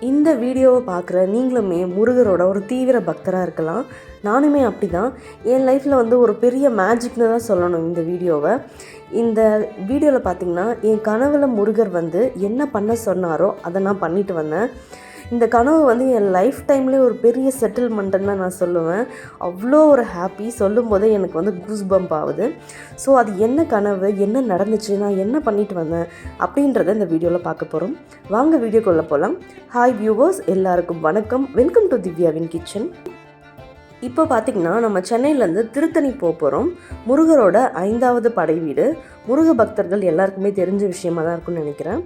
இந்த வீடியோவை பார்க்குற நீங்களுமே முருகரோட ஒரு தீவிர பக்தராக இருக்கலாம். நானுமே அப்படி தான். என் லைஃப்பில் வந்து ஒரு பெரிய மேஜிக்னு தான் சொல்லணும் இந்த வீடியோவை. இந்த வீடியோவில் பார்த்திங்கன்னா என் கனவில் முருகர் வந்து என்ன பண்ண சொன்னாரோ அதை நான் பண்ணிட்டு வந்தேன். இந்த கனவு வந்து என் லைஃப் டைம்லேயே ஒரு பெரிய செட்டில்மெண்ட்டுன்னு தான் நான் சொல்லுவேன். அவ்வளோ ஒரு ஹாப்பி, சொல்லும் போதே எனக்கு வந்து கூஸ் பம்ப் ஆகுது. ஸோ அது என்ன கனவு, என்ன நடந்துச்சு, நான் என்ன பண்ணிட்டு வந்தேன் அப்படின்றத இந்த வீடியோவில் பார்க்க போகிறோம். வாங்க வீடியோக்குள்ளே போகலாம். ஹாய் வியூவர்ஸ், எல்லாருக்கும் வணக்கம். வெல்கம் டு திவ்யாவின் கிச்சன். இப்போ பார்த்திங்கன்னா நம்ம சென்னையிலேருந்து திருத்தணி போகிறோம். முருகரோட 5வது படை வீடு. முருக பக்தர்கள் எல்லாருக்குமே தெரிஞ்ச விஷயமாக தான் இருக்குன்னு நினைக்கிறேன்.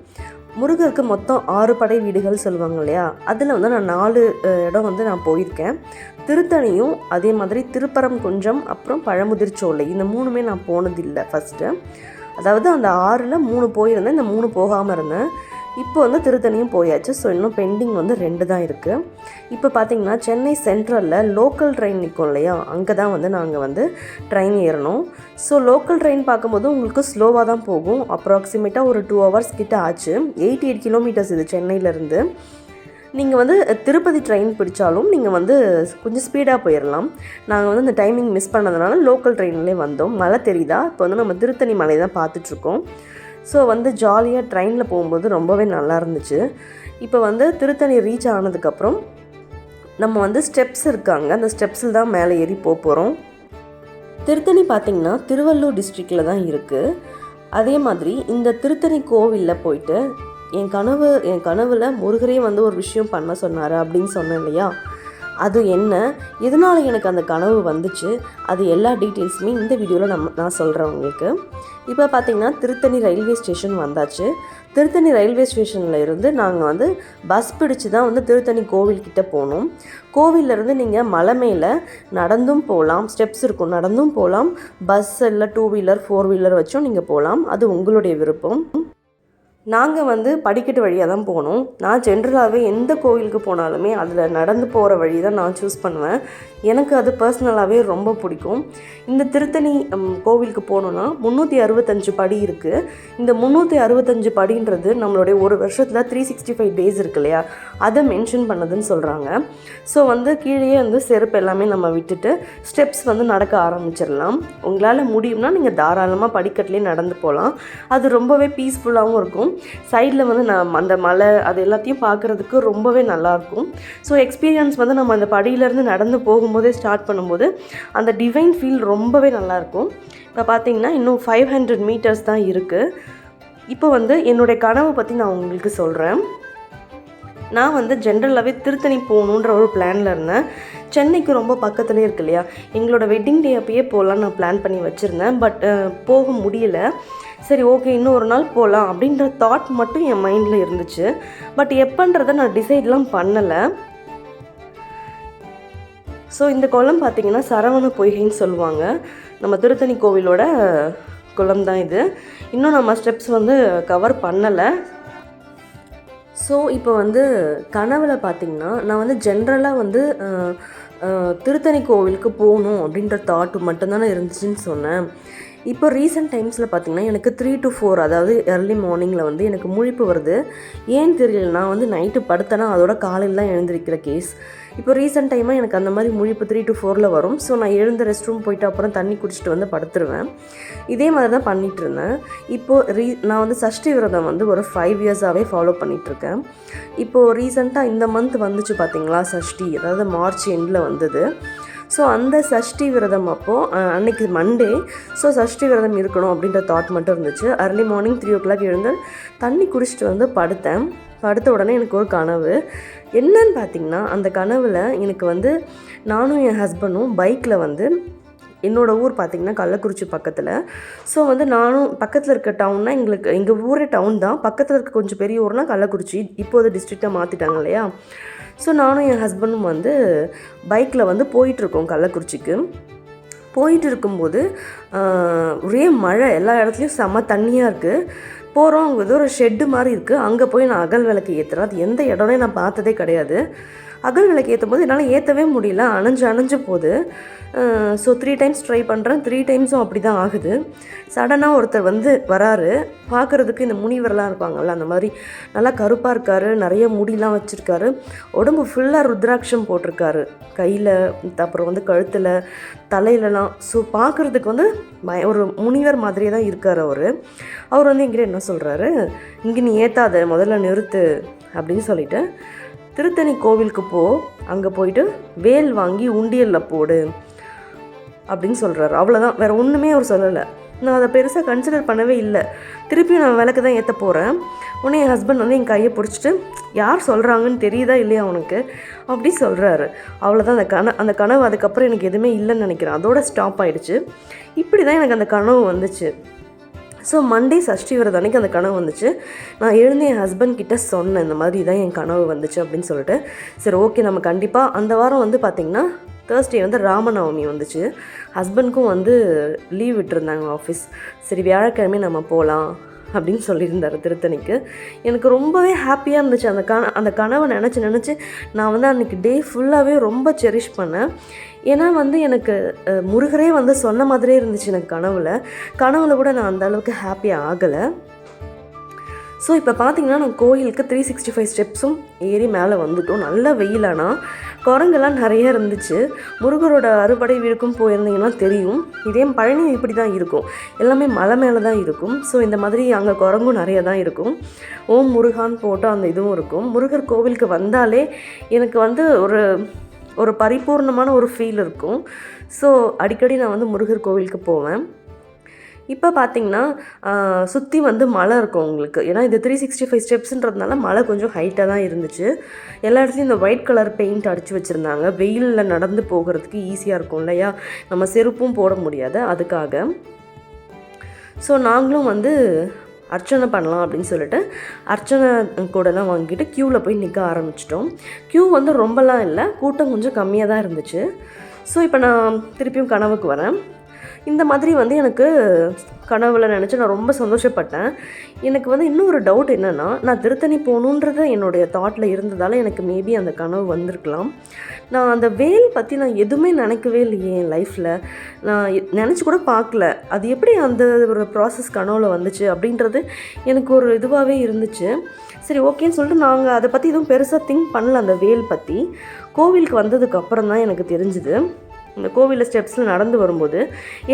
முருகருக்கு மொத்தம் 6 படை வீடுகள் சொல்லுவாங்க இல்லையா, அதில் வந்து நான் 4 இடம் வந்து நான் போயிருக்கேன். திருத்தணியும் அதே மாதிரி திருப்பரங்குன்றம் அப்புறம் பழமுதிர்ச்சோலை, இந்த 3மே நான் போனதில்லை ஃபஸ்ட்டு. அதாவது அந்த 6ல் 3 போயிருந்தேன், இந்த 3 போகாமல் இருந்தேன். இப்போ வந்து திருத்தணியும் போயாச்சு. ஸோ இன்னும் பெண்டிங் வந்து 2 தான் இருக்குது. இப்போ பார்த்திங்கன்னா சென்னை சென்ட்ரலில் லோக்கல் ட்ரெயின் நிற்கும் இல்லையா, அங்கே தான் வந்து நாங்கள் வந்து ட்ரெயின் ஏறணும். ஸோ லோக்கல் ட்ரெயின் பார்க்கும்போது உங்களுக்கு ஸ்லோவாக தான் போகும். அப்ராக்சிமேட்டாக ஒரு 2 ஹவர்ஸ் கிட்ட ஆச்சு. 88 கிலோமீட்டர்ஸ் இது சென்னையிலேருந்து. நீங்கள் வந்து திருப்பதி ட்ரெயின் பிடிச்சாலும் நீங்கள் வந்து கொஞ்சம் ஸ்பீடாக போயிடலாம். நாங்கள் வந்து இந்த டைமிங் மிஸ் பண்ணதுனால லோக்கல் ட்ரெயின்லேயே வந்தோம். மழை தெரியுதா, இப்போ வந்து நம்ம திருத்தணி மலை தான் பார்த்துட்ருக்கோம். ஸோ வந்து ஜாலியாக ட்ரெயினில் போகும்போது ரொம்பவே நல்லா இருந்துச்சு. இப்போ வந்து திருத்தணி ரீச் ஆனதுக்கப்புறம் நம்ம வந்து ஸ்டெப்ஸ் இருக்காங்க, அந்த ஸ்டெப்ஸில் தான் மேலே ஏறி போகிறோம். திருத்தணி பார்த்திங்கன்னா திருவள்ளூர் டிஸ்ட்ரிக்டில் தான் இருக்குது. அதே மாதிரி இந்த திருத்தணி கோவிலில் போயிட்டு என் கனவில் முருகரே வந்து ஒரு விஷயம் பண்ண சொன்னார் அப்படின்னு சொன்னேன் இல்லையா, அது என்ன, எதனால் எனக்கு அந்த கனவு வந்துச்சு, அது எல்லா டீட்டெயில்ஸுமே இந்த வீடியோவில் நான் சொல்கிறேன் உங்களுக்கு. இப்போ பார்த்திங்கன்னா திருத்தணி ரயில்வே ஸ்டேஷன் வந்தாச்சு. திருத்தணி ரயில்வே ஸ்டேஷனில் இருந்து நாங்கள் வந்து பஸ் பிடிச்சி தான் வந்து திருத்தணி கோவில்கிட்ட போனோம். கோவிலேருந்து நீங்கள் மலை மேலே நடந்தும் போகலாம், ஸ்டெப்ஸ் இருக்கும், நடந்தும் போகலாம். பஸ் இல்லை 2 வீலர் 4 வீலர் வச்சும் நீங்கள் போகலாம், அது உங்களுடைய விருப்பம். நாங்கள் வந்து படிக்கட்டு வழியாக தான் போனோம். நான் ஜென்ரலாகவே எந்த கோவிலுக்கு போனாலுமே அதில் நடந்து போகிற வழி தான் நான் சூஸ் பண்ணுவேன். எனக்கு அது பர்சனலாகவே ரொம்ப பிடிக்கும். இந்த திருத்தணி கோவிலுக்கு போகணுன்னா 365 படி இருக்குது. இந்த 365 படின்றது நம்மளுடைய ஒரு வருஷத்தில் 365 டேஸ் இருக்கு இல்லையா, அதை மென்ஷன் பண்ணதுன்னு சொல்கிறாங்க. ஸோ வந்து கீழே வந்து செருப்பு எல்லாமே நம்ம விட்டுட்டு ஸ்டெப்ஸ் வந்து நடக்க ஆரம்பிச்சிடலாம். உங்களால் முடியும்னா நீங்கள் தாராளமாக படிக்கட்டுலேயே நடந்து போகலாம். அது ரொம்பவே பீஸ்ஃபுல்லாகவும் இருக்கும். சைடில் வந்து அந்த மலை அது எல்லாத்தையும் பார்க்குறதுக்கு ரொம்பவே நல்லாயிருக்கும். ஸோ எக்ஸ்பீரியன்ஸ் வந்து நம்ம அந்த படியிலேருந்து நடந்து போகும்போதே ஸ்டார்ட் பண்ணும்போது அந்த டிவைன் ஃபீல் ரொம்பவே நல்லாயிருக்கும். இப்போ பார்த்திங்கன்னா இன்னும் 500 மீட்டர்ஸ் தான் இருக்குது. இப்போ வந்து என்னுடைய கனவை பற்றி நான் உங்களுக்கு சொல்கிறேன். நான் வந்து ஜென்ரலாகவே திருத்தணி போகணுன்ற ஒரு பிளானில் இருந்தேன். சென்னைக்கு ரொம்ப பக்கத்துலேயே இருக்கு இல்லையா, எங்களோட வெட்டிங் டே அப்பயே போகலான்னு நான் பிளான் பண்ணி வச்சுருந்தேன். பட் போக முடியல. சரி ஓகே, இன்னும் ஒரு நாள் போகலாம் அப்படின்ற தாட் மட்டும் என் மைண்டில் இருந்துச்சு. பட் எப்போன்றதை நான் டிசைட்லாம் பண்ணலை. ஸோ இந்த குளம் பார்த்திங்கன்னா சரவண பொய்கைன்னு சொல்லுவாங்க. நம்ம திருத்தணி கோவிலோட குளம் தான் இது. இன்னும் நம்ம ஸ்டெப்ஸ் வந்து கவர் பண்ணலை. ஸோ இப்போ வந்து கனவில் பார்த்திங்கன்னா நான் வந்து ஜென்ரலாக வந்து திருத்தணி கோவிலுக்கு போகணும் அப்படின்ற தாட் மட்டும்தானே இருந்துச்சுன்னு சொன்னேன். இப்போ ரீசெண்ட் டைம்ஸில் பார்த்திங்கன்னா எனக்கு 3 to 4, அதாவது early மார்னிங்கில் வந்து எனக்கு முழிப்பு வருது. ஏன்னு தெரியல, நான் வந்து நைட்டு படுத்தேன்னா அதோட காலையில் தான் எழுந்திருக்கிற கேஸ். இப்போ ரீசெண்ட் டைமாக எனக்கு அந்த மாதிரி முழிப்பு 3 to 4 வரும். ஸோ நான் எழுந்து ரெஸ்ட் ரூம் போயிட்டு அப்புறம் தண்ணி குடிச்சிட்டு வந்து படுத்துருவேன். இதே மாதிரி தான் பண்ணிகிட்டு இருந்தேன். இப்போது நான் வந்து சஷ்டி விரதம் வந்து ஒரு 5 இயர்ஸாகவே ஃபாலோ பண்ணிகிட்ருக்கேன். இப்போது ரீசெண்டாக இந்த மந்த் வந்துச்சு பார்த்திங்களா சஷ்டி, அதாவது மார்ச் எண்டில் வந்தது. ஸோ அந்த சஷ்டி விரதம் அப்போது அன்றைக்கி மண்டே. ஸோ சஷ்டி விரதம் இருக்கணும் அப்படின்ற தாட் மட்டும் இருந்துச்சு. early மார்னிங் 3 o'clock எழுந்து தண்ணி குடிச்சிட்டு வந்து படுத்தேன். படுத்த உடனே எனக்கு ஒரு கனவு. என்னன்னு பார்த்திங்கன்னா அந்த கனவில் எனக்கு வந்து நானும் என் ஹஸ்பண்டும் பைக்கில் வந்து என்னோடய ஊர் பார்த்திங்கன்னா கள்ளக்குறிச்சி பக்கத்தில். ஸோ வந்து நானும் பக்கத்தில் இருக்க டவுன்னா எங்கள் ஊரே டவுன் தான், பக்கத்தில் இருக்க கொஞ்சம் பெரிய ஊர்னால் கள்ளக்குறிச்சி, இப்போது டிஸ்ட்ரிக்டாக மாற்றிட்டாங்க இல்லையா. ஸோ நானும் என் ஹஸ்பண்டும் வந்து பைக்கில் வந்து போயிட்டுருக்கோம் கள்ளக்குறிச்சிக்கு. போயிட்டு இருக்கும்போது ஒரே மழை, எல்லா இடத்துலையும் செம்ம தண்ணியாக இருக்குது. போகிறோம். அங்கே ஏதோ ஒரு ஷெட்டு மாதிரி இருக்குது. அங்கே போய் நான் அகல் விளக்கு ஏற்றுறேன். அது எந்த இடம்னே நான் பார்த்ததே கிடையாது. அகல் விளக்கு ஏற்றும் போது என்னால் ஏற்றவே முடியல. அணைஞ்சு போகுது. ஸோ 3 டைம்ஸ் ட்ரை பண்ணுறேன். 3 டைம்ஸும் அப்படி தான் ஆகுது. சடனாக ஒருத்தர் வராரு. பார்க்குறதுக்கு இந்த முனிவரெலாம் இருப்பாங்கள்ல, அந்த மாதிரி நல்லா கருப்பாக இருக்கார். நிறைய முடியெலாம் வச்சுருக்காரு. உடம்பு ஃபுல்லாக ருத்ராட்சம் போட்டிருக்காரு. கையில், அப்புறம் கழுத்தில், தலையிலலாம். ஸோ பார்க்குறதுக்கு ஒரு முனிவர் மாதிரியே தான் இருக்கார் அவர். அவர் என்கிட்ட என்ன சொல்கிறாரு, இங்கே நீ ஏற்றாத, முதல்ல நிறுத்து அப்படின்னு சொல்லிவிட்டு, திருத்தணி கோவிலுக்கு அங்கே போயிட்டு வேல் வாங்கி உண்டியலில் போடு அப்படின்னு சொல்கிறாரு. அவ்வளோதான், வேறு ஒன்றுமே அவர் சொல்லலை. நான் அதை பெருசாக கன்சிடர் பண்ணவே இல்லை. திருப்பியும் நான் விளக்கு தான் ஏற்ற போகிறேன். உடனே என் ஹஸ்பண்ட் என் கையை பிடிச்சிட்டு, யார் சொல்கிறாங்கன்னு தெரியுதா இல்லையா உனக்கு அப்படி சொல்கிறாரு. அவ்வளோதான், அந்த கனவு அதுக்கப்புறம் எனக்கு எதுவுமே இல்லைன்னு நினைக்கிறேன். அதோட ஸ்டாப் ஆகிடுச்சு. இப்படி தான் எனக்கு அந்த கனவு வந்துச்சு. ஸோ மண்டே சஷ்டி விரதம் அன்றைக்கி அந்த கனவு வந்துச்சு. நான் எழுந்து என் ஹஸ்பண்ட் கிட்டே சொன்னேன், இந்த மாதிரி தான் என் கனவு வந்துச்சு அப்படின்னு சொல்லிட்டு. சரி ஓகே, நம்ம கண்டிப்பாக அந்த வாரம் பார்த்திங்கன்னா தேர்ஸ்டே ராமநவமி வந்துச்சு. ஹஸ்பண்ட்க்கும் லீவ் விட்டுருந்தாங்க ஆஃபீஸ். சரி வியாழக்கிழமை நம்ம போகலாம் அப்படின்னு சொல்லியிருந்தார் திருத்தணிக்கு. எனக்கு ரொம்பவே ஹாப்பியாக இருந்துச்சு. அந்த கனவை நினச்சி நான் அன்றைக்கி டே ஃபுல்லாகவே ரொம்ப செரிஷ் பண்ணேன். ஏன்னா எனக்கு முருகரே சொன்ன மாதிரியே இருந்துச்சு எனக்கு கனவுல கூட நான் அந்த அளவுக்கு ஹாப்பியாக ஆகலை. ஸோ இப்போ பார்த்திங்கன்னா நான் கோயிலுக்கு 365 ஸ்டெப்ஸும் ஏறி மேலே வந்துட்டோம். நல்ல வெயிலானா, குரங்கெல்லாம் நிறைய இருந்துச்சு. முருகரோட அறுபடை வீடுக்கும் போயிருந்தீங்கன்னா தெரியும். இதே பழனி இப்படி தான் இருக்கும், எல்லாமே மலை மேலே தான் இருக்கும். ஸோ இந்த மாதிரி அங்கே குரங்கும் நிறைய தான் இருக்கும். ஓம் முருகான்னு போட்டு அந்த இதுவும் இருக்கும். முருகர் கோவிலுக்கு வந்தாலே எனக்கு ஒரு பரிபூர்ணமான ஒரு ஃபீல் இருக்கும். ஸோ அடிக்கடி நான் முருகர் கோவிலுக்கு போவேன். இப்போ பார்த்திங்கன்னா சுற்றி மலை இருக்கும் உங்களுக்கு. ஏன்னா இது 365 ஸ்டெப்ஸுன்றதுனால மலை கொஞ்சம் ஹைட்டாக தான் இருந்துச்சு. எல்லா இடத்துலையும் இந்த ஒயிட் கலர் பெயிண்ட் அடித்து வச்சுருந்தாங்க. வெயிலில் நடந்து போகிறதுக்கு ஈஸியாக இருக்கும் இல்லையா, நம்ம செருப்பும் போட முடியாது அதுக்காக. ஸோ நாங்களும் அர்ச்சனை பண்ணலாம் அப்படின்னு சொல்லிட்டு அர்ச்சனை கூடலாம் வாங்கிட்டு க்யூவில் போய் நிற்க ஆரம்பிச்சிட்டோம். க்யூ ரொம்பலாம் இல்லை, கூட்டம் கொஞ்சம் கம்மியாக தான் இருந்துச்சு. ஸோ இப்போ நான் திருப்பியும் கனவுக்கு வரேன். இந்த மாதிரி எனக்கு கனவுல நினச்சி நான் ரொம்ப சந்தோஷப்பட்டேன். எனக்கு இன்னும் ஒரு டவுட் என்னென்னா, நான் திருத்தணி போகணுன்றது என்னுடைய தாட்டில் இருந்ததால் எனக்கு மேபி அந்த கனவு வந்திருக்கலாம். நான் அந்த வேல் பற்றி நான் எதுவுமே நினைக்கவே இல்லையே என் லைஃப்பில். நான் நினச்சி கூட பார்க்கல. அது எப்படி அந்த ஒரு ப்ராசஸ் கனவில் வந்துச்சு அப்படின்றது எனக்கு ஒரு இதுவாகவே இருந்துச்சு. சரி ஓகேன்னு சொல்லிட்டு நாங்கள் அதை பற்றி எதுவும் பெருசாக திங்க் பண்ணல. அந்த வேல் பற்றி கோவிலுக்கு வந்ததுக்கு அப்புறம் தான் எனக்கு தெரிஞ்சுது. இந்த கோவிலில் ஸ்டெப்ஸில் நடந்து வரும்போது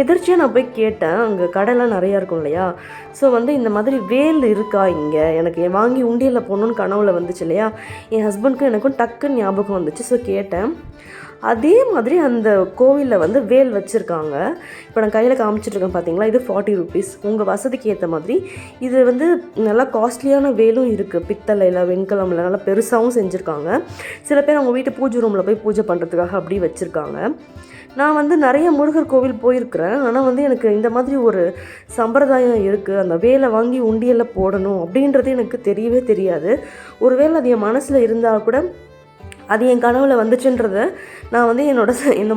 எதிர்ச்சியாக நான் போய் கேட்டேன். அங்கே கடைலாம் நிறையா இருக்கும் இல்லையா. ஸோ இந்த மாதிரி வேல் இருக்கா இங்கே, எனக்கு வாங்கி உண்டியலில் போகணுன்னு கனவுல வந்துச்சு இல்லையா. என் ஹஸ்பண்டுக்கும் எனக்கும் டக்குன்னு ஞாபகம் வந்துச்சு. ஸோ கேட்டேன். அதே மாதிரி அந்த கோவிலில் வேல் வச்சுருக்காங்க. இப்போ நான் கையில் காமிச்சிட்ருக்கேன் பார்த்தீங்களா, இது 40 rupees. உங்கள் வசதிக்கு ஏற்ற மாதிரி இது நல்லா காஸ்ட்லியான வேலும் இருக்குது. பித்தளையில், வெண்கலமில் நல்லா பெருசாகவும் செஞ்சுருக்காங்க. சில பேர் அவங்க வீட்டு பூஜை ரூமில் போய் பூஜை பண்ணுறதுக்காக அப்படி வச்சுருக்காங்க. நான் நிறைய முருகர் கோவில் போயிருக்கிறேன். ஆனால் எனக்கு இந்த மாதிரி ஒரு சம்பிரதாயம் இருக்குது, அந்த வேலை வாங்கி உண்டியலில் போடணும் அப்படின்றது எனக்கு தெரியவே தெரியாது. ஒருவேளை அது என் மனசில் இருந்தால் கூட அது என் கனவில் வந்துச்சுன்றதை நான் என்னோட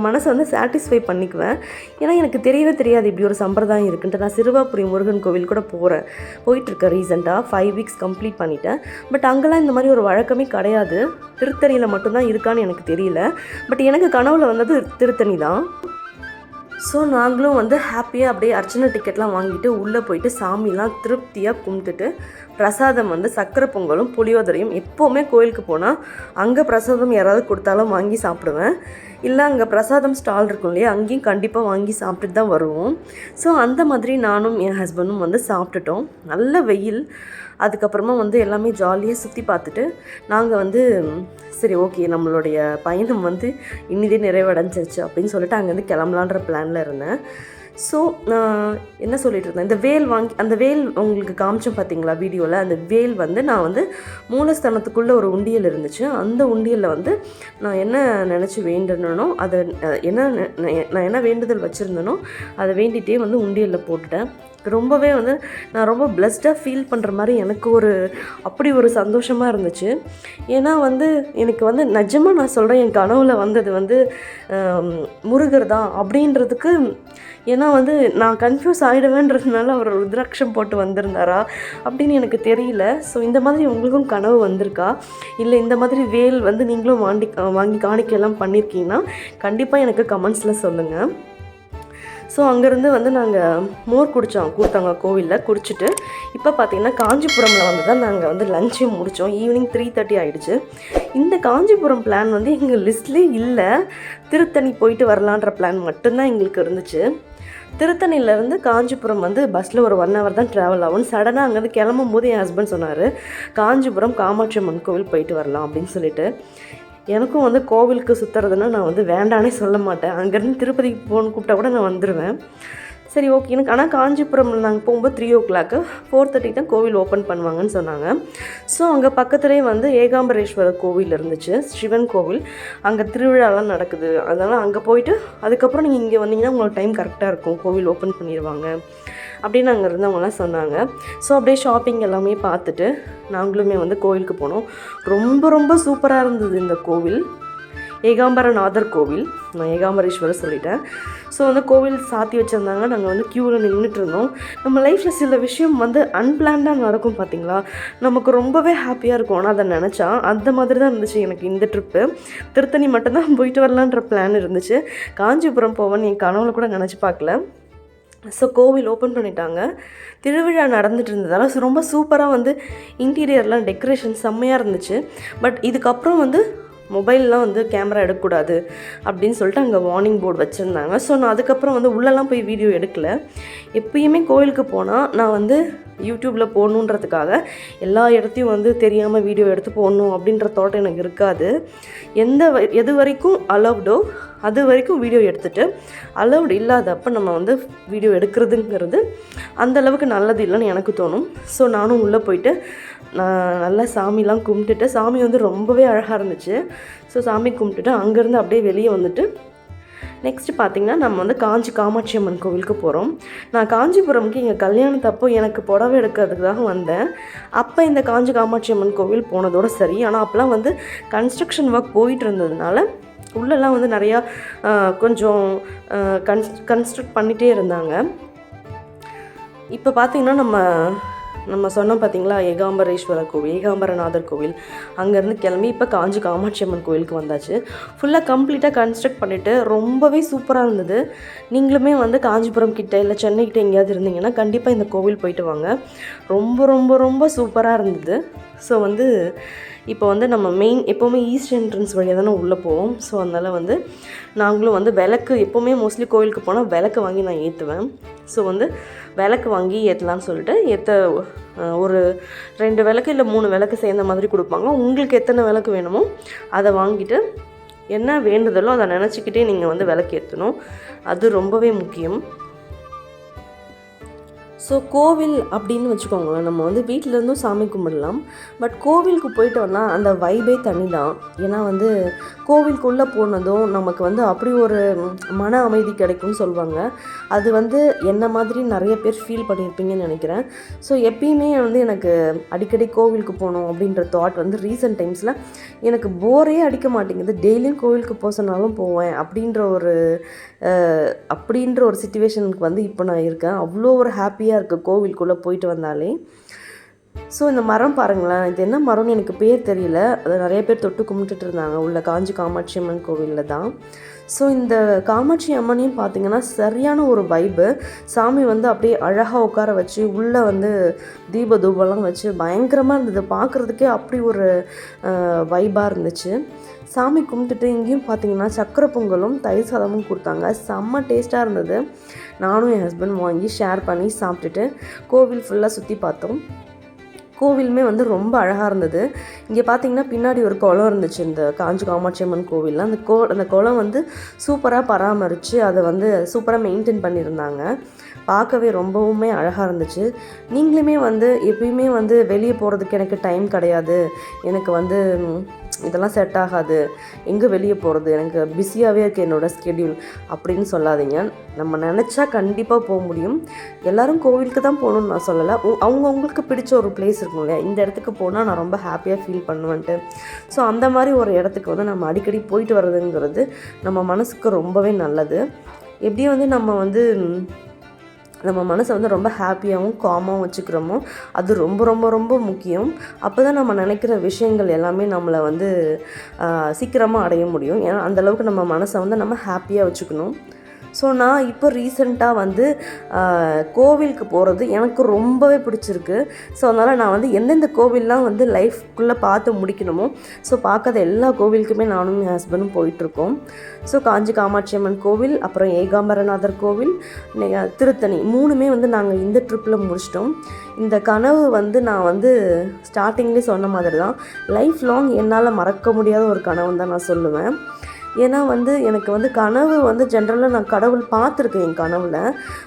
மனசை சாட்டிஸ்ஃபை பண்ணிக்குவேன். ஏன்னா எனக்கு தெரியவே தெரியாது இப்படி ஒரு சம்பிரதாயம் இருக்குன்ட்டு. நான் சிறுவாபுரி முருகன் கோவில் கூட போயிட்டுருக்கேன் ரீசெண்டாக 5 weeks கம்ப்ளீட் பண்ணிட்டேன். பட் அங்கெல்லாம் இந்த மாதிரி ஒரு வழக்கமே கிடையாது. திருத்தணியில் மட்டும்தான் இருக்கான்னு எனக்கு தெரியல. பட் எனக்கு கனவில் வந்தது திருத்தணி தான். ஸோ நாங்களும் ஹாப்பியாக அப்படியே அர்ச்சனை டிக்கெட்லாம் வாங்கிட்டு உள்ளே போயிட்டு சாமிலாம் திருப்தியாக கும்பிட்டுட்டு பிரசாதம் சக்கரை பொங்கலும் புளியோதரையும், எப்போவுமே கோயிலுக்கு போனால் அங்கே பிரசாதம் யாராவது கொடுத்தாலும் வாங்கி சாப்பிடுவேன். இல்லை அங்கே பிரசாதம் ஸ்டால் இருக்கும் இல்லையா, அங்கேயும் கண்டிப்பாக வாங்கி சாப்பிட்டுட்டு தான் வருவோம். ஸோ அந்த மாதிரி நானும் என் ஹஸ்பண்டும் சாப்பிட்டுட்டோம். நல்ல வெயில். அதுக்கப்புறமா எல்லாமே ஜாலியாக சுற்றி பார்த்துட்டு நாங்கள் சரி ஓகே நம்மளுடைய பயணம் இன்னிதே நிறைவடைஞ்சிருச்சு அப்படின்னு சொல்லிட்டு அங்கேருந்து கிளம்பலான்ற பிளானில் இருந்தேன். ஸோ நான் என்ன சொல்லிட்டு இருந்தேன், இந்த வேல் அந்த வேல் உங்களுக்கு காமிச்சோம் பார்த்தீங்களா வீடியோவில். அந்த வேல் நான் மூலஸ்தானத்துக்குள்ளே ஒரு உண்டியல் இருந்துச்சு. அந்த உண்டியலில் நான் என்ன நினச்சி வேண்டனோ அதை நான் என்ன வேண்டுதல் வச்சுருந்தனோ அதை வேண்டிகிட்டே உண்டியலில் போட்டுட்டேன். ரொம்பவே வந்து நான் ரொம்ப பிளெஸ்டாக ஃபீல் பண்ணுற மாதிரி எனக்கு அப்படி ஒரு சந்தோஷமாக இருந்துச்சு. ஏன்னா வந்து எனக்கு வந்து நிஜமாக நான் சொல்கிறேன், என் கனவுல வந்தது வந்து முருகர் தான் அப்படின்றதுக்கு. ஏன்னா வந்து நான் கன்ஃபியூஸ் ஆகிடுவேன்றதுனால அவர் ருத்ராட்சம் போட்டு வந்திருந்தாரா அப்படின்னு எனக்கு தெரியல. ஸோ இந்த மாதிரி உங்களுக்கும் கனவு வந்திருக்கா, இல்லை இந்த மாதிரி வேல் வந்து நீங்களும் வாங்கி காணிக்கையெல்லாம் பண்ணியிருக்கீங்கன்னா கண்டிப்பாக எனக்கு கமெண்ட்ஸில் சொல்லுங்கள். ஸோ அங்கேருந்து வந்து நாங்கள் மோர் கொடுத்தாங்க கோவிலில். குடிச்சிட்டு இப்போ பார்த்திங்கன்னா காஞ்சிபுரமில் வந்து தான் நாங்கள் வந்து லஞ்சையும் முடித்தோம். ஈவினிங் 3:30 ஆகிடுச்சு. இந்த காஞ்சிபுரம் பிளான் வந்து எங்கள் லிஸ்ட்லேயே இல்லை. திருத்தணி போயிட்டு வரலான்ற பிளான் மட்டும்தான் எங்களுக்கு இருந்துச்சு. திருத்தணியிலேருந்து காஞ்சிபுரம் வந்து பஸ்ஸில் ஒரு 1 hour தான் ட்ராவல் ஆகும். சடனாக அங்கேருந்து கிளம்பும் போது என் ஹஸ்பண்ட் சொன்னார், காஞ்சிபுரம் காமாட்சி அம்மன் கோவில் போயிட்டு வரலாம் அப்படின்னு சொல்லிட்டு. எனக்கும் வந்து கோவிலுக்கு சுற்றுறதுன்னா நான் வந்து வேண்டானே சொல்ல மாட்டேன். அங்கேருந்து திருப்பதிக்கு போகணுன்னு கூப்பிட்டா கூட நான் வந்துடுவேன். சரி ஓகே. எனக்கு ஆனால் காஞ்சிபுரமில் நாங்கள் போகும்போது 3 o'clock 4:30 தான் கோவில் ஓப்பன் பண்ணுவாங்கன்னு சொன்னாங்க. ஸோ அங்கே பக்கத்துலேயே வந்து ஏகாம்பரேஸ்வரர் கோவில் இருந்துச்சு, சிவன் கோவில். அங்கே திருவிழாலாம் நடக்குது. அதனால் அங்கே போயிட்டு அதுக்கப்புறம் நீங்கள் இங்கே வந்தீங்கன்னா உங்களுக்கு டைம் கரெக்டாக இருக்கும், கோவில் ஓப்பன் பண்ணிடுவாங்க அப்படின்னு அங்கே இருந்தவங்களாம் சொன்னாங்க. ஸோ அப்படியே ஷாப்பிங் எல்லாமே பார்த்துட்டு நாங்களுமே வந்து கோவிலுக்கு போனோம். ரொம்ப ரொம்ப சூப்பராக இருந்தது இந்த கோவில். ஏகாம்பரநாதர் கோவில், நான் ஏகாம்பரேஸ்வரர் சொல்லிட்டேன். ஸோ வந்து கோவில் சாத்தி வச்சுருந்தாங்க. நாங்கள் வந்து க்யூவில் நின்றுட்டு இருந்தோம். நம்ம லைஃப்பில் சில விஷயம் வந்து அன்பிளான்டாக நடக்கும் பார்த்திங்களா, நமக்கு ரொம்பவே ஹாப்பியாக இருக்கும். ஆனால் அதை நினச்சா அந்த மாதிரி தான் இருந்துச்சு எனக்கு இந்த ட்ரிப்பு. திருத்தணி மட்டும்தான் போயிட்டு வரலான்ற பிளான் இருந்துச்சு. காஞ்சிபுரம் போவேன்னு என் கனவுல கூட நினச்சி பார்க்கல. ஸோ கோவில் ஓப்பன் பண்ணிட்டாங்க. திருவிழா நடந்துகிட்டு இருந்ததால் ரொம்ப சூப்பராக வந்து இன்டீரியர்லாம் டெக்கரேஷன் செம்மையாக இருந்துச்சு. பட் இதுக்கப்புறம் வந்து மொபைல்லாம் வந்து கேமரா எடுக்கக்கூடாது அப்படின்னு சொல்லிட்டு அங்கே வார்னிங் போர்டு வச்சுருந்தாங்க. ஸோ நான் அதுக்கப்புறம் வந்து உள்ளெல்லாம் போய் வீடியோ எடுக்கலை. எப்பயுமே கோயிலுக்கு போனால் நான் வந்து யூடியூப்பில் போடணுன்றதுக்காக எல்லா இடத்தையும் வந்து தெரியாமல் வீடியோ எடுத்து போடணும் அப்படின்ற தோட்டம் எனக்கு இருக்காது. எது வரைக்கும் அலௌவ்டோ அது வரைக்கும் வீடியோ எடுத்துகிட்டு, அலௌவ்டு இல்லாதப்போ நம்ம வந்து வீடியோ எடுக்கிறதுங்கிறது அந்தளவுக்கு நல்லது இல்லைன்னு எனக்கு தோணும். ஸோ நானும் உள்ளே போயிட்டு நான் நல்லா சாமிலாம் கும்பிட்டுட்டு, சாமி வந்து ரொம்பவே அழகாக இருந்துச்சு. ஸோ சாமி கும்பிட்டுட்டு அங்கேருந்து அப்படியே வெளியே வந்துட்டு நெக்ஸ்ட்டு பார்த்திங்கன்னா நம்ம வந்து காமாட்சி அம்மன் கோவிலுக்கு போகிறோம். நான் காஞ்சிபுரம்க்கு எங்கள் கல்யாணத்தப்போ எனக்கு புடவை எடுக்கிறதுக்காக வந்தேன். அப்போ இந்த காமாட்சி அம்மன் கோவில் போனதோடு சரி. ஆனால் அப்போலாம் வந்து கன்ஸ்ட்ரக்ஷன் ஒர்க் போயிட்டு இருந்ததுனால உள்ளெல்லாம் வந்து நிறையா கொஞ்சம் கன்ஸ்ட்ரக்ட் பண்ணிகிட்டே இருந்தாங்க. இப்போ பார்த்திங்கன்னா நம்ம சொன்னோம் பார்த்திங்களா, ஏகாம்பரேஸ்வரர் கோவில், ஏகாம்பரநாதர் கோவில், அங்கேருந்து கிளம்பி இப்போ காமாட்சி அம்மன் கோவிலுக்கு வந்தாச்சு. ஃபுல்லாக கம்ப்ளீட்டாக கன்ஸ்ட்ரக்ட் பண்ணிவிட்டு ரொம்பவே சூப்பராக இருந்தது. நீங்களுமே வந்து காஞ்சிபுரம் கிட்டே இல்லை சென்னை கிட்டே எங்கேயாவது இருந்தீங்கன்னா கண்டிப்பாக இந்த கோவில் போயிட்டு வாங்க. ரொம்ப ரொம்ப ரொம்ப சூப்பராக இருந்தது. ஸோ வந்து இப்போ வந்து நம்ம எப்போவுமே ஈஸ்ட் என்ட்ரன்ஸ் வழியாக தானே உள்ளே போவோம். ஸோ அதனால் வந்து நாங்களும் வந்து விளக்கு, எப்போவுமே மோஸ்ட்லி கோவிலுக்கு போனால் விளக்கு வாங்கி நான் ஏற்றுவேன். ஸோ வந்து விளக்கு வாங்கி ஏற்றலான்னு சொல்லிட்டு ஒரு 2 விளக்கு இல்லை 3 விளக்கு சேர்ந்த மாதிரி கொடுப்பாங்க. உங்களுக்கு எத்தனை விளக்கு வேணுமோ அதை வாங்கிட்டு என்ன வேண்டுதலோ அதை நினச்சிக்கிட்டே நீங்கள் வந்து விளக்கு ஏற்றணும். அது ரொம்பவே முக்கியம். ஸோ கோவில் அப்படின்னு வச்சுக்கோங்களேன், நம்ம வந்து வீட்டிலேருந்தும் சாமி கும்பிடலாம். பட் கோவிலுக்கு போயிட்டு வந்தால் அந்த வைபே தனி தான். ஏன்னா வந்து கோவிலுக்குள்ளே போனதும் நமக்கு வந்து அப்படி ஒரு மன அமைதி கிடைக்கும்னு சொல்லுவாங்க. அது வந்து என்ன மாதிரி நிறைய பேர் ஃபீல் பண்ணியிருப்பீங்கன்னு நினைக்கிறேன். ஸோ எப்பயுமே வந்து எனக்கு அடிக்கடி கோவிலுக்கு போகணும் அப்படின்ற தாட் வந்து ரீசெண்ட் டைம்ஸில் எனக்கு போரே அடிக்க மாட்டேங்குது. டெய்லியும் கோவிலுக்கு போக சொன்னாலும் போவேன் அப்படின்ற ஒரு சிச்சுவேஷனுக்கு வந்து இப்போ நான் இருக்கேன். அவ்வளோ ஒரு ஹாப்பியாக இருக்குது கோவிலுக்குள்ளே போயிட்டு வந்தாலே. ஸோ இந்த மரம் பாருங்களேன், இது என்ன மரம்னு எனக்கு பேர் தெரியல. அதை நிறைய பேர் தொட்டு கும்பிட்டுட்டு இருந்தாங்க உள்ள காமாட்சி அம்மன் கோவிலில் தான். ஸோ இந்த காமாட்சி அம்மனையும் பார்த்திங்கன்னா சரியான ஒரு வைப்பு. சாமி வந்து அப்படியே அழகாக உட்கார வச்சு உள்ளே வந்து தூபம்லாம் வச்சு பயங்கரமாக இருந்தது. பார்க்குறதுக்கே அப்படி ஒரு வைப்பாக இருந்துச்சு. சாமி கும்பிட்டுட்டு இங்கேயும் பார்த்திங்கன்னா சக்கரை பொங்கலும் தயிர் சாதமும் கொடுத்தாங்க. செம்ம டேஸ்ட்டாக இருந்தது. நானும் என் ஹஸ்பண்ட் வாங்கி ஷேர் பண்ணி சாப்பிட்டுட்டு கோவில் ஃபுல்லாக சுற்றி பார்த்தோம். கோவிலுமே வந்து ரொம்ப அழகாக இருந்தது. இங்கே பார்த்திங்கன்னா பின்னாடி ஒரு குளம் இருந்துச்சு இந்த காமாட்சி அம்மன் கோவிலில். அந்த குளம் வந்து சூப்பராக பராமரித்து அதை வந்து சூப்பராக மெயின்டைன் பண்ணியிருந்தாங்க. பார்க்கவே ரொம்பவுமே அழகாக இருந்துச்சு. நீங்களுமே வந்து எப்பயுமே வந்து வெளியே போகிறதுக்கு எனக்கு டைம் கிடையாது, எனக்கு வந்து இதெல்லாம் செட் ஆகாது, எங்கே வெளியே போகிறது, எனக்கு பிஸியாகவே இருக்குது என்னோடய ஸ்கெடியூல் அப்படின்னு சொல்லாதீங்க. நம்ம நினச்சா கண்டிப்பாக போக முடியும். எல்லோரும் கோவிலுக்கு தான் போகணுன்னு நான் சொல்லலை. அவங்கவுங்களுக்கு பிடிச்ச ஒரு பிளேஸ் இருக்கும் இல்லையா, இந்த இடத்துக்கு போனால் நான் ரொம்ப ஹாப்பியாக ஃபீல் பண்ணுவேன்ட்டு. ஸோ அந்த மாதிரி ஒரு இடத்துக்கு வந்து நம்ம அடிக்கடி போயிட்டு வர்றதுங்கிறது நம்ம மனசுக்கு ரொம்பவே நல்லது. எப்படியும் வந்து நம்ம மனசை வந்து ரொம்ப ஹாப்பியாகவும் காமாகவும் வச்சுக்கிறோமோ அது ரொம்ப ரொம்ப ரொம்ப முக்கியம். அப்போ தான் நம்ம நினைக்கிற விஷயங்கள் எல்லாமே நம்மளை வந்து சீக்கிரமாக அடைய முடியும். ஏன்னா அந்தளவுக்கு நம்ம மனசை வந்து நம்ம ஹாப்பியாக வச்சுக்கணும். ஸோ நான் இப்போ ரீசெண்டாக வந்து கோவிலுக்கு போகிறது எனக்கு ரொம்பவே பிடிச்சிருக்கு. ஸோ அதனால் நான் வந்து எந்தெந்த கோவில்லாம் வந்து லைஃப்குள்ளே பார்த்து முடிக்கணுமோ ஸோ பார்க்காத எல்லா கோவிலுக்குமே நானும் என் ஹஸ்பண்டும் போயிட்டுருக்கோம். ஸோ காஞ்சி காமாட்சி அம்மன் கோவில், அப்புறம் ஏகாம்பரநாதர் கோவில், திருத்தணி 3மே வந்து நாங்கள் இந்த ட்ரிப்பில் முடிச்சிட்டோம். இந்த கனவு வந்து நான் வந்து ஸ்டார்டிங்லேயே சொன்ன மாதிரி தான், லைஃப் லாங் என்னால் மறக்க முடியாத ஒரு கனவுன்னு தான் நான் சொல்லுவேன். ஏன்னா வந்து எனக்கு வந்து கனவு வந்து ஜென்ரலாக நான் கடவுள் பார்த்துருக்கேன். என் கனவில்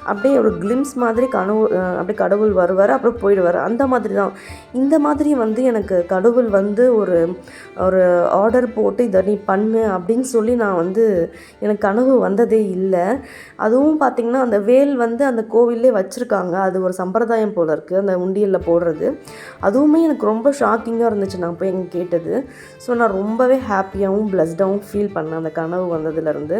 அப்படியே ஒரு கிளிம்ஸ் மாதிரி கனவு, அப்படியே கடவுள் வருவார் அப்புறம் போயிடுவார், அந்த மாதிரி தான். இந்த மாதிரி வந்து எனக்கு கடவுள் வந்து ஒரு ஆர்டர் போட்டு இதை நீ பண்ணு அப்படின்னு சொல்லி நான் வந்து எனக்கு கனவு வந்ததே இல்லை. அதுவும் பார்த்திங்கன்னா அந்த வேல் வந்து அந்த கோவிலே வச்சுருக்காங்க, அது ஒரு சம்பிரதாயம் போல் இருக்குது அந்த உண்டியலில் போடுறது. அதுவுமே எனக்கு ரொம்ப ஷாக்கிங்காக இருந்துச்சு நான் போய் எங்கே கேட்டது. ஸோ நான் ரொம்பவே ஹாப்பியாகவும் பிளஸ்டாகவும் ஃபீல் பண்ணேன் அந்த கனவு வந்ததுலேருந்து.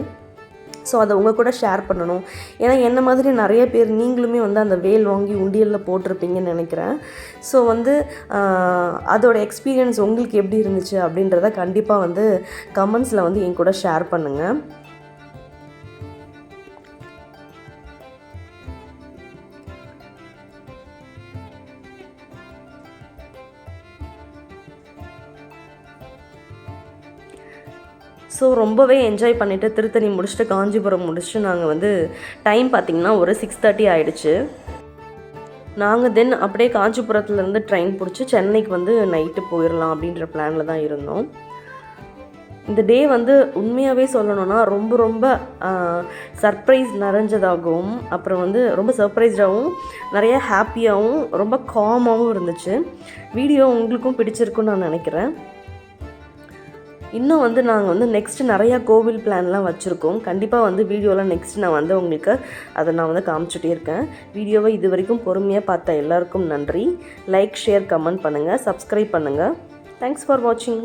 ஸோ அதை உங்கள் கூட ஷேர் பண்ணணும். ஏன்னா என்ன மாதிரி நிறைய பேர் நீங்களுமே வந்து அந்த வேல் வாங்கி உண்டியலில் போட்டிருப்பீங்கன்னு நினைக்கிறேன். ஸோ வந்து அதோட எக்ஸ்பீரியன்ஸ் உங்களுக்கு எப்படி இருந்துச்சு அப்படின்றத கண்டிப்பாக வந்து கமெண்ட்ஸில் வந்து என் கூட ஷேர் பண்ணுங்கள். ஸோ ரொம்பவே என்ஜாய் பண்ணிவிட்டு திருத்தணி முடிச்சுட்டு காஞ்சிபுரம் முடிச்சுட்டு நாங்கள் வந்து டைம் பார்த்திங்கன்னா ஒரு 6:30 ஆகிடுச்சு. நாங்கள் தென் அப்படியே காஞ்சிபுரத்துலேருந்து ட்ரெயின் பிடிச்சி சென்னைக்கு வந்து நைட்டு போயிடலாம் அப்படின்ற பிளானில் தான் இருந்தோம். இந்த டே வந்து உண்மையாகவே சொல்லணுன்னா ரொம்ப ரொம்ப சர்ப்ரைஸ் நிறைஞ்சதாகவும், அப்புறம் வந்து ரொம்ப சர்ப்ரைஸ்டாகவும், நிறைய ஹாப்பியாகவும், ரொம்ப காமாகவும் இருந்துச்சு. வீடியோ உங்களுக்கும் பிடிச்சிருக்குன்னு நான் நினைக்கிறேன். இன்னும் வந்து நாங்கள் வந்து நெக்ஸ்ட்டு நிறையா கோவில் பிளான்லாம் வச்சுருக்கோம். கண்டிப்பாக வந்து வீடியோவில் நெக்ஸ்ட் நான் வந்து உங்களுக்கு அதை நான் வந்து காமிச்சிட்டே இருக்கேன். வீடியோவை இது வரைக்கும் பொறுமையாக பார்த்த எல்லாருக்கும் நன்றி. லைக், ஷேர், கமெண்ட் பண்ணுங்கள், சப்ஸ்கிரைப் பண்ணுங்கள். தேங்க்ஸ் ஃபார் வாட்சிங்.